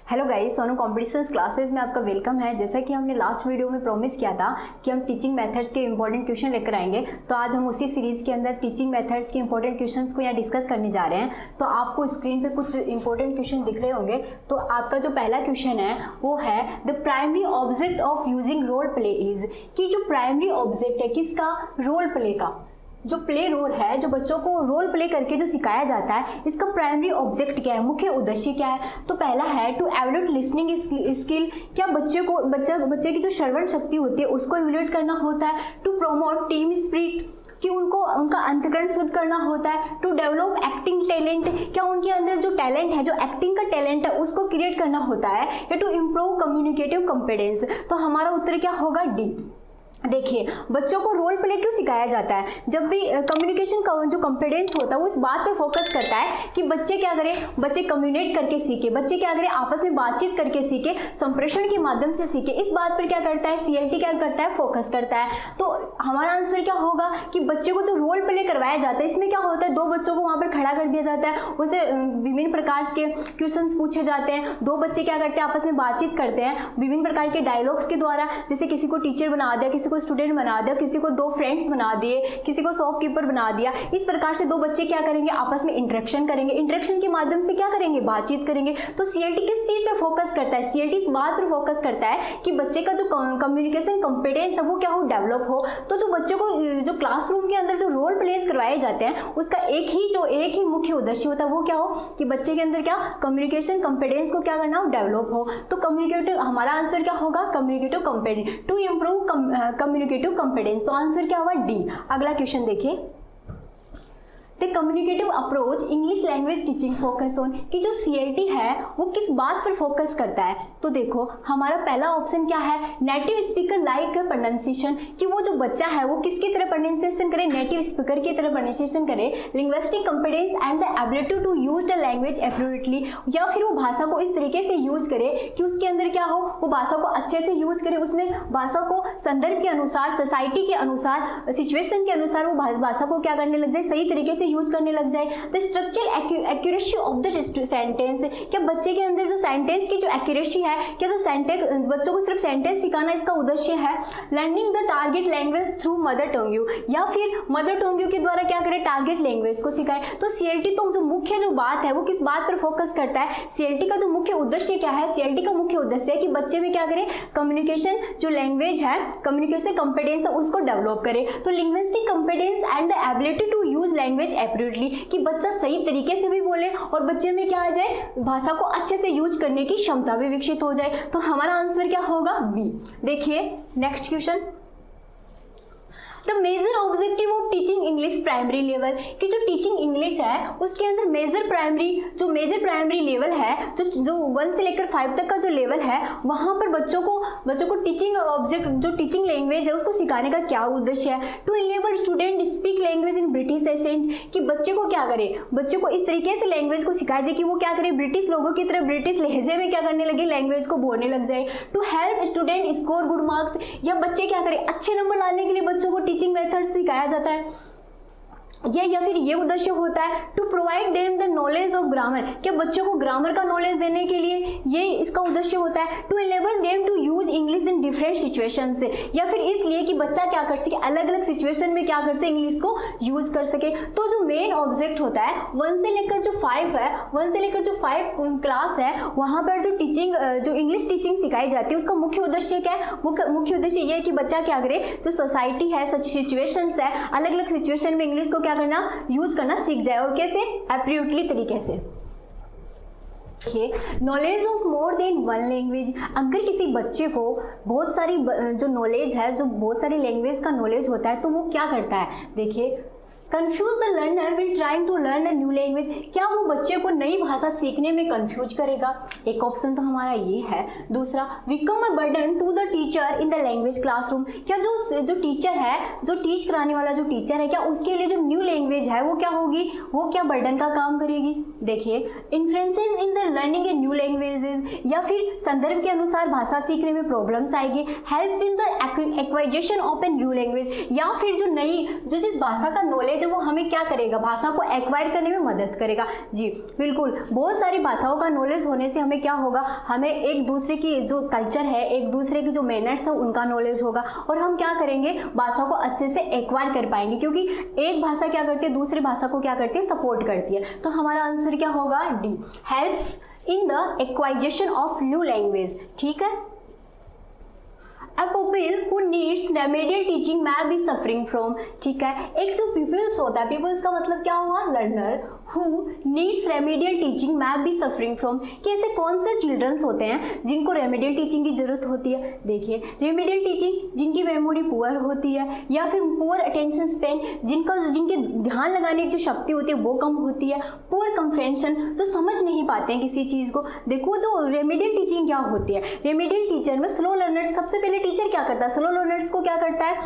Hello guys, Sonu competitions classes में आपका welcome है। जैसा कि हमने लास्ट वीडियो में प्रॉमिस किया था कि हम टीचिंग मेथड्स के इंपॉर्टेंट क्वेश्चन लेकर आएंगे, तो आज हम उसी सीरीज के अंदर टीचिंग मेथड्स के इंपॉर्टेंट क्वेश्चंस को यहाँ डिस्कस करने जा रहे हैं। तो आपको स्क्रीन पे कुछ इंपॉर्टेंट क्वेश्चन दिख रहे होंगे। तो आपका जो पहला क्वेश्चन है वो है the primary object of using role play is, कि जो प्राइमरी ऑब्जेक्ट है किसका, रोल प्ले का। जो प्ले रोल है, जो बच्चों को रोल प्ले करके जो सिखाया जाता है, इसका प्राइमरी ऑब्जेक्ट क्या है, मुख्य उद्देश्य क्या है। तो पहला है टू एवल्यूट लिसनिंग स्किल, क्या बच्चे की जो श्रवण शक्ति होती है उसको एवल्यूट करना होता है। टू प्रोमोट टीम स्पिरिट, कि उनका अंतःकरण शुद्ध करना होता है। टू डेवलप एक्टिंग टैलेंट, क्या उनके अंदर जो टैलेंट है, जो एक्टिंग का टैलेंट है उसको क्रिएट करना होता है। या टू इम्प्रूव कम्युनिकेटिव कॉम्पिटेंस, तो हमारा उत्तर क्या होगा, डी। देखिए, बच्चों को रोल प्ले क्यों सिखाया जाता है, जब भी कम्युनिकेशन का जो कॉन्फिडेंस होता है वो इस बात पे फोकस करता है कि बच्चे क्या करें, बच्चे कम्युनिकेट करके सीखे, बच्चे क्या करें, आपस में बातचीत करके सीखे, संप्रेषण के माध्यम से सीखे। इस बात पर क्या करता है, सीएलटी क्या करता है, फोकस करता है। तो हमारा आंसर क्या होगा कि बच्चे को जो रोल प्ले करवाया जाता है इसमें क्या होता है, दो बच्चों को वहाँ पर खड़ा कर दिया जाता है, उनसे विभिन्न प्रकार के क्वेश्चन पूछे जाते हैं। दो बच्चे क्या करते हैं, आपस में बातचीत करते हैं विभिन्न प्रकार के डायलॉग्स के द्वारा, जैसे किसी को टीचर बना दिया, किसी को स्टूडेंट बना दिया, किसी को दो फ्रेंड्स बना दिए, किसी को शॉपकीपर बना दिया। इस प्रकार से दो बच्चे क्या करेंगे, आपस में इंटरेक्शन करेंगे, इंटरेक्शन के माध्यम से क्या करेंगे, बातचीत करेंगे। तो सीएलटी किस चीज पे फोकस करता है, सीएलटी इस बात पर फोकस करता है कि बच्चे का जो कम्युनिकेशन कॉम्पिटेंस है वो क्या हो, डेवलप हो। तो जो बच्चों को जो क्लासरूम के अंदर जो रोल प्लेस करवाए जाते हैं उसका एक ही मुख्य उद्देश्य होता है, वो क्या हो कि बच्चे के अंदर क्या कम्युनिकेशन कॉम्पिटेंस को क्या करना हो, डेवलप हो। तो कम्युनिकेटिव, हमारा आंसर क्या होगा, communicative competence, to improve communicative competence. तो आंसर क्या हुआ, डी। अगला क्वेश्चन देखिए, the communicative approach English language teaching focus on, कि जो सीएलटी है वो किस बात पर फोकस करता है। तो देखो, हमारा पहला ऑप्शन क्या है, नेटिव स्पीकर लाइक प्रोनाउंसिएशन, कि वो जो बच्चा है वो किसकी तरह प्रोनाउंसिएशन करे, नेटिव स्पीकर की तरह प्रोनाउंसिएशन करे। Linguistic competence and the ability to use the language appropriately, या फिर वो भाषा को इस तरीके से यूज करे कि उसके अंदर क्या हो, वो भाषा को अच्छे से यूज करे, उसमें भाषा को संदर्भ के अनुसार, सोसाइटी के अनुसार, सिचुएशन के अनुसार वो भाषा को क्या करने लग जाए, सही तरीके से यूज करने लग जाए। The structural accuracy of the sentence, क्या बच्चे के अंदर जो सेंटेंस की जो एक्यूरेसी है, क्या जो सेंटेंस, बच्चों को सिर्फ सेंटेंस सिखाना इसका उद्देश्य है। Learning the target language through mother tongue you, या फिर मदर टंग यू के द्वारा क्या करे, टारगेट लैंग्वेज को सिखाए। तो सीएलटी तो जो मुख्य जो बात है वो किस बात पर फोकस करता है, सीएलटी का जो मुख्य उद्देश्य क्या है, सीएलटी का मुख्य उद्देश्य है कि बच्चे में क्या करे, कम्युनिकेशन जो लैंग्वेज है, कम्युनिकेशन कॉम्पिटेंस है उसको डेवलप करे। तो linguistic competence and the ability to use language appropriately, कि बच्चा सही तरीके से भी बोले और बच्चे में क्या आ जाए, भाषा को अच्छे से यूज करने की क्षमता भी विकसित हो जाए। तो हमारा आंसर क्या होगा, बी। देखिए next question, the major objective of teaching English primary level, कि जो टीचिंग इंग्लिश है उसके अंदर मेजर प्राइमरी लेवल है, जो 1 से लेकर 5 तक का जो लेवल है, वहां पर बच्चों को टीचिंग ऑब्जेक्ट जो टीचिंग लैंग्वेज है उसको सिखाने का क्या उद्देश्य है। To enable student speak language in British accent, कि बच्चे को क्या करे, बच्चे को इस तरीके से लैंग्वेज को सिखाया जाए कि वो क्या करे, ब्रिटिश लोगों की तरह ब्रिटिश लहजे में क्या करने लगे, लैंग्वेज को बोलने लग जाए। To help student score good marks, या बच्चे क्या करे, अच्छे नंबर लाने के लिए बच्चों को टीचिंग मेथड सिखाया जाता है, या फिर ये उद्देश्य होता है। To provide them the knowledge of grammar, क्या बच्चों को ग्रामर का नॉलेज देने के लिए ये इसका उद्देश्य होता है। To enable them to use English in different situation से, या फिर इसलिए कि बच्चा क्या कर सके, अलग अलग सिचुएशन में क्या कर सके, इंग्लिश को यूज कर सके। तो जो मेन ऑब्जेक्ट होता है 1 से लेकर जो 5 है, 1 से लेकर जो 5 क्लास है, वहां पर जो टीचिंग जो इंग्लिश टीचिंग सिखाई जाती है उसका मुख्य उद्देश्य क्या है, मुख्य उद्देश्य ये है कि बच्चा क्या करे, जो सोसाइटी है, सिचुएशंस है, अलग अलग सिचुएशन में इंग्लिश को क्या करना, यूज करना सीख जाए, और कैसे, एप्रोप्रिएटली तरीके से। Knowledge of more than 1 language, अगर किसी बच्चे को बहुत सारी जो नॉलेज है, जो बहुत सारी लैंग्वेज का नॉलेज होता है, तो वो क्या करता है, देखिए, confuse the learner will trying to learn a new language, क्या वो बच्चे को नई भाषा सीखने में कंफ्यूज करेगा, एक ऑप्शन तो हमारा ये है। दूसरा, become a burden to the teacher in the language classroom, क्या जो टीचर है, जो टीच कराने वाला जो टीचर है, क्या उसके लिए जो न्यू लैंग्वेज है वो क्या होगी, वो क्या बर्डन का काम करेगी। देखिए, influences in the learning a new languages, या फिर संदर्भ के अनुसार भाषा सीखने में प्रॉब्लम्स आएगी। Helps in the acquisition of a new language, या फिर जो जिस भाषा का नॉलेज है वो हमें क्या करेगा, भाषा को एक्वायर करने में मदद करेगा। जी बिल्कुल, बहुत सारी भाषाओं का नॉलेज होने से हमें क्या होगा, हमें एक दूसरे की जो कल्चर है, एक दूसरे की जो मैनर्स है उनका नॉलेज होगा, और हम क्या करेंगे, भाषा को अच्छे से एक्वायर कर पाएंगे, क्योंकि एक भाषा क्या करती है दूसरी भाषा को क्या करती है, सपोर्ट करती है। तो हमारा आंसर क्या होगा, D, helps in the acquisition of new language. ठीक है। A pupil who needs remedial teaching may be suffering from, ठीक है, एक जो pupils होता है, pupils का मतलब क्या हुआ, learner who needs remedial teaching may be suffering from, कि ऐसे कौन से चिल्ड्रंस होते हैं जिनको रेमेडियल टीचिंग की जरूरत होती है। देखिए, रेमेडियल टीचिंग जिनकी मेमोरी पुअर होती है, या फिर पुअर अटेंशन स्पेन, जिनके ध्यान लगाने की जो शक्ति होती है वो कम होती है, पुअर कंप्रेंशन, जो समझ नहीं पाते हैं किसी चीज़ को। देखो, जो रेमेडियल टीचिंग क्या होती है, रेमेडियल टीचर में स्लो लर्नर्स, सबसे पहले टीचर क्या करता है, स्लो लर्नर्स को क्या करता है,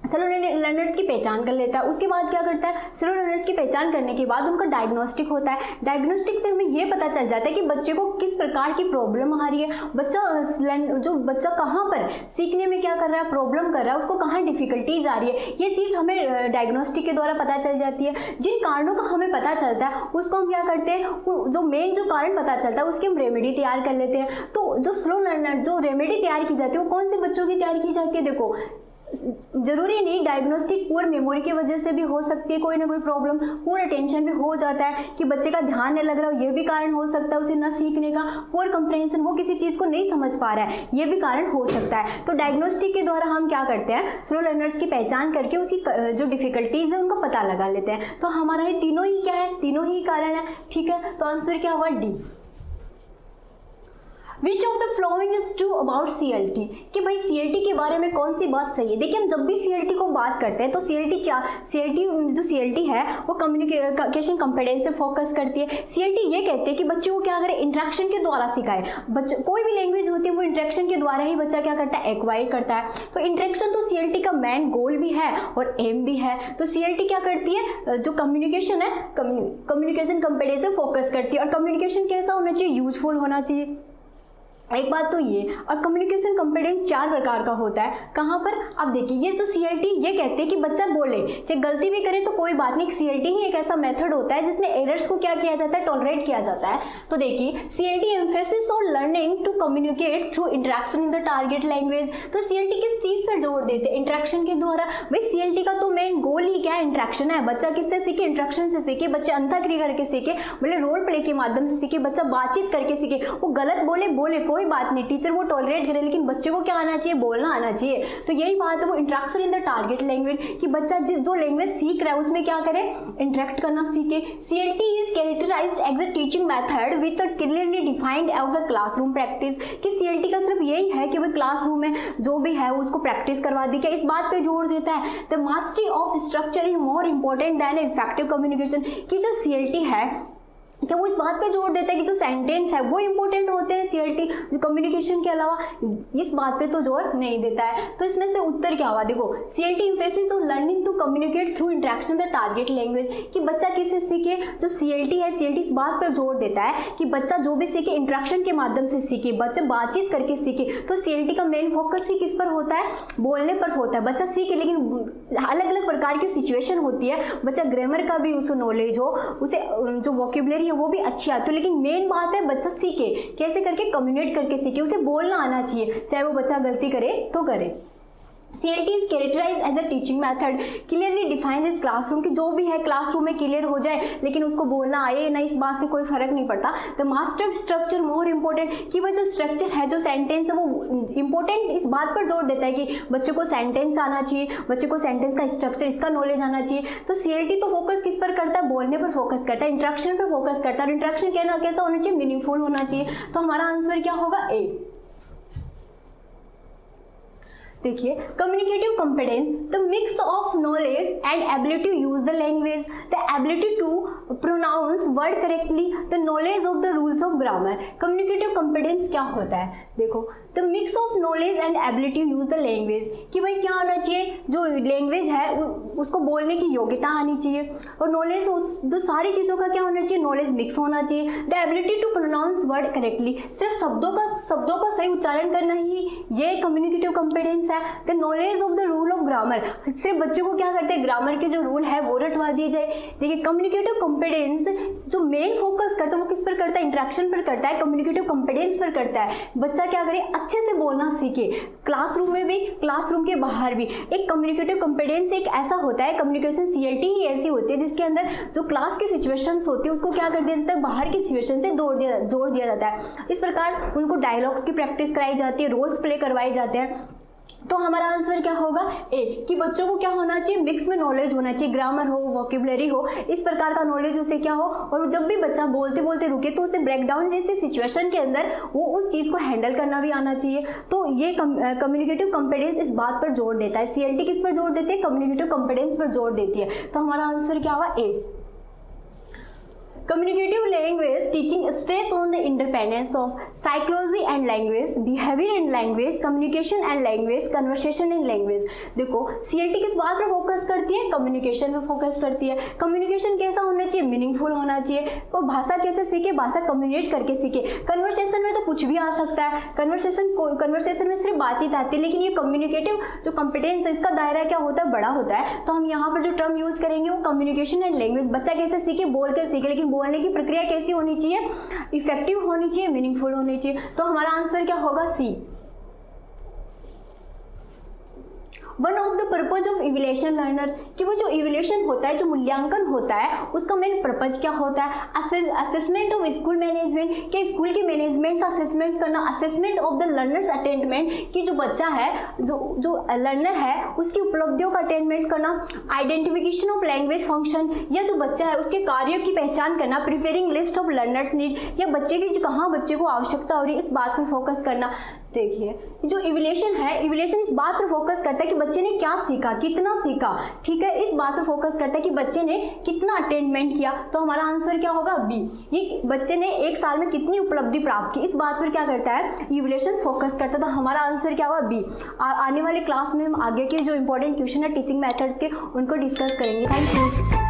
स्लो लर्नर्स की पहचान कर लेता है। उसके बाद क्या करता है, स्लो लर्नर्स की पहचान करने के बाद उनका डायग्नोस्टिक होता है। डायग्नोस्टिक से हमें ये पता चल जाता है कि बच्चे को किस प्रकार की प्रॉब्लम आ रही है, बच्चा कहाँ पर सीखने में क्या कर रहा है, प्रॉब्लम कर रहा है, उसको कहाँ डिफिकल्टीज आ रही है, ये चीज़ हमें डायग्नोस्टिक के द्वारा पता चल जाती है। जिन कारणों का हमें पता चलता है उसको हम क्या करते हैं, जो कारण पता चलता है उसकी हम रेमेडी तैयार कर लेते हैं। तो जो स्लो लर्नर जो रेमेडी तैयार की जाती है वो कौन से बच्चों की तैयार की जाती है, देखो जरूरी नहीं, डायग्नोस्टिक पुअर मेमोरी की वजह से भी हो सकती है कोई ना कोई प्रॉब्लम, पुअर अटेंशन भी हो जाता है कि बच्चे का ध्यान नहीं लग रहा हो, ये भी कारण हो सकता है उसे न सीखने का, पुअर कंप्रेंशन, वो किसी चीज़ को नहीं समझ पा रहा है, ये भी कारण हो सकता है। तो डायग्नोस्टिक के द्वारा हम क्या करते हैं, स्लो लर्नर्स की पहचान करके उसकी जो डिफिकल्टीज है उनको पता लगा लेते हैं। तो हमारा ये तीनों ही क्या है, तीनों ही कारण है। ठीक है, तो आंसर क्या हुआ, D. Which of the following is true about CLT, कि भाई CLT के बारे में कौन सी बात सही है। देखिए, हम जब भी CLT को बात करते हैं तो CLT है वो कम्युनिकेशन कॉम्पिटेंस से फोकस करती है। CLT ये कहते हैं कि बच्चे को क्या करें, इंटरेक्शन के द्वारा सिखाए। बच्चे कोई भी लैंग्वेज होती है वो इंटरेक्शन के द्वारा ही बच्चा क्या करता है, एक्वायर करता है। तो इंटरेक्शन तो CLT का मेन गोल भी है और एम भी है। तो CLT क्या करती है, जो कम्युनिकेशन है, कम्युनिकेशन कॉम्पिटेंस से फोकस करती है। और कम्युनिकेशन कैसा होना चाहिए, यूजफुल होना चाहिए। एक बात तो ये, और कम्युनिकेशन कॉम्पिटेंस 4 प्रकार का होता है। कहाँ पर, अब देखिए, ये जो CLT ये कहते हैं कि बच्चा बोले, चाहे गलती भी करे तो कोई बात नहीं। CLT ही एक ऐसा मेथड होता है जिसमें एरर्स को क्या किया जाता है, टॉलरेट किया जाता है। तो देखिए, CLT emphasis on learning to communicate through interaction in the target language. तो CLT किस चीज़ पर जोर देते हैं, इंटरेक्शन के द्वारा। भाई CLT का तो मेन गोल ही क्या है, इंटरेक्शन है। बच्चा किससे सीखे, इंटरेक्शन से सीखे, बच्चा अंतःक्रिया करके सीखे, बोले रोल प्ले के माध्यम से सीखे, बच्चा बातचीत करके सीखे। वो गलत बोले कोई बात नहीं, टीचर वो टॉलरेट करे, लेकिन बच्चे को क्या आना चाहिए, बोलना आना चाहिए। तो यही बात है, वो interaction in the target language, कि बच्चा जो लैंग्वेज सीख रहा है उसमें क्या करे, इंटरेक्ट करना सीखे। CLT is characterised as a teaching method with a clearly defined as a classroom practice, कि CLT का सिर्फ यही है कि वो क्लासरूम में जो भी है उसको प्रैक्टिस करवा दी। क्या इस बात पे जोर देता है, the mastery of structure is more important than effective communication, कि जो CLT है क्या वो इस बात पे जोर देता है कि जो सेंटेंस है वो इंपॉर्टेंट होते हैं। CLT जो कम्युनिकेशन के अलावा इस बात पे तो जोर नहीं देता है। तो इसमें से उत्तर क्या हुआ, देखो, CLT emphasis on learning to communicate through interaction the target language, कि बच्चा किससे सीखे, जो CLT है CLT इस बात पर जोर देता है कि बच्चा जो भी सीखे इंटरेक्शन के माध्यम से सीखे, बच्चा बातचीत करके सीखे। तो CLT का मेन फोकस ही किस पर होता है, बोलने पर होता है। बच्चा सीखे, लेकिन अलग अलग प्रकार की सिचुएशन होती है, बच्चा ग्रामर का भी उसे नॉलेज हो, उसे जो वोकेबुलरी वो भी अच्छी आती है, लेकिन मेन बात है बच्चा सीखे, कैसे करके कम्युनिकेट करके सीखे, उसे बोलना आना चाहिए, चाहे वो बच्चा गलती करे तो करे। CLT is characterized as a teaching method, clearly defines इस क्लासरूम की, जो भी है क्लासरूम में क्लियर हो जाए, लेकिन उसको बोलना आए ना, इस बात से कोई फर्क नहीं पड़ता। The master structure more important, कि वह जो स्ट्रक्चर है, जो सेंटेंस है, वो इंपॉर्टेंट इस बात पर जोर देता है कि बच्चे को सेंटेंस आना चाहिए, बच्चे को सेंटेंस का स्ट्रक्चर, इसका नॉलेज आना चाहिए। तो CLT तो फोकस किस पर करता है, बोलने पर फोकस करता है, इंटरेक्शन पर फोकस करता है। और इंटरेक्शन कैसा होना चाहिए, मीनिंगफुल होना चाहिए। तो हमारा आंसर क्या होगा, ए। देखिए communicative competence the mix of knowledge and ability to use the language, the ability to pronounce word correctly, the knowledge of the rules of grammar. Communicative competence क्या होता है, देखो the mix of knowledge and ability to use the language, कि भाई क्या होना चाहिए, जो लैंग्वेज है उसको बोलने की योग्यता आनी चाहिए, और नॉलेज जो सारी चीज़ों का क्या होना चाहिए, नॉलेज मिक्स होना चाहिए। The ability to pronounce word correctly, सिर्फ शब्दों का सही उच्चारण करना ही ये कम्युनिकेटिव कॉम्पिटेंस है। The knowledge of the rule of grammar, सिर्फ बच्चों को क्या करते हैं, ग्रामर के जो रूल है वो रटवा दिए जाए। देखिए कम्युनिकेटिव कॉम्पिटेंस जो मेन फोकस करता है वो किस पर करता है, इंटरेक्शन पर करता है, कम्युनिकेटिव कॉम्पिटेंस पर करता है। बच्चा क्या करे, अच्छे से बोलना सीखे, क्लासरूम में भी, क्लासरूम के बाहर भी। एक कम्युनिकेटिव कॉम्पिटेंस एक ऐसा होता है, कम्युनिकेशन सीएलटी ही ऐसी होती है जिसके अंदर जो क्लास की सिचुएशंस होती है उसको क्या कर दिया जाता है, बाहर की सिचुएशन से जोड़ दिया जाता है। इस प्रकार उनको डायलॉग्स की प्रैक्टिस कराई जाती है, रोल्स प्ले करवाए जाते हैं। तो हमारा आंसर क्या होगा, ए, कि बच्चों को क्या होना चाहिए, मिक्स में नॉलेज होना चाहिए, ग्रामर हो, वोकेबलरी हो, इस प्रकार का नॉलेज उसे क्या हो, और जब भी बच्चा बोलते बोलते रुके तो उसे ब्रेकडाउन जैसी सिचुएशन के अंदर वो उस चीज़ को हैंडल करना भी आना चाहिए। तो ये कम्युनिकेटिव कॉम्पिटेंस इस बात पर जोर देता है। सीएलटी किस पर जोर देती है, कम्युनिकेटिव कॉम्पिटेंस पर जोर देती है। तो हमारा आंसर क्या होगा, ए। Communicative language teaching stress on the independence of psychology and language, behavior and language, communication and language, conversation and language। देखो CLT किस बात पर फोकस करती है, कम्युनिकेशन पर फोकस करती है। कम्युनिकेशन कैसा होना चाहिए, मीनिंगफुल होना चाहिए, और भाषा कैसे सीखे, भाषा कम्युनिकेट करके सीखे। कन्वर्सेशन में तो कुछ भी आ सकता है, कन्वर्सेशन में सिर्फ बातचीत आती है, लेकिन ये कम्युनिकेटिव जो कॉम्पिटेंस है इसका दायरा क्या होता है, बड़ा होता है। तो हम यहाँ पर जो टर्म यूज करेंगे वो कम्युनिकेशन एंड लैंग्वेज। बच्चा कैसे सीखे, बोल के सीखे, लेकिन बोलने की प्रक्रिया कैसी होनी चाहिए, इफेक्टिव होनी चाहिए, मीनिंगफुल होनी चाहिए। तो हमारा आंसर क्या होगा, C. One of the purpose of evaluation learner, कि वो जो इवैल्यूएशन होता है, जो मूल्यांकन होता है, उसका मेन पर्पज क्या होता है, असेसमेंट ऑफ स्कूल मैनेजमेंट, कि स्कूल के मैनेजमेंट का असेसमेंट करना, assessment of the learners attainment, कि जो बच्चा है, जो लर्नर है उसकी उपलब्धियों का अटेनमेंट करना, आइडेंटिफिकेशन ऑफ लैंग्वेज फंक्शन, या जो बच्चा है उसके कार्यों की पहचान करना, प्रिफेरिंग लिस्ट ऑफ लर्नर्स नीड, या बच्चे की कहाँ बच्चे को आवश्यकता हो रही है इस बात पर फोकस करना। देखिए जो इवैल्यूएशन है, इवैल्यूएशन इस बात पर फोकस करता है कि बच्चे ने क्या सीखा, कितना सीखा, ठीक है, इस बात पर फोकस करता है कि बच्चे ने कितना अटेनमेंट किया। तो हमारा आंसर क्या होगा, बी। ये बच्चे ने एक साल में कितनी उपलब्धि प्राप्त की, इस बात पर क्या करता है, इवैल्यूएशन फोकस करता है। तो हमारा आंसर क्या होगा, बी। आने वाले क्लास में हम आगे के जो इंपॉर्टेंट क्वेश्चन है टीचिंग मेथड्स के उनको डिस्कस करेंगे। Thank you.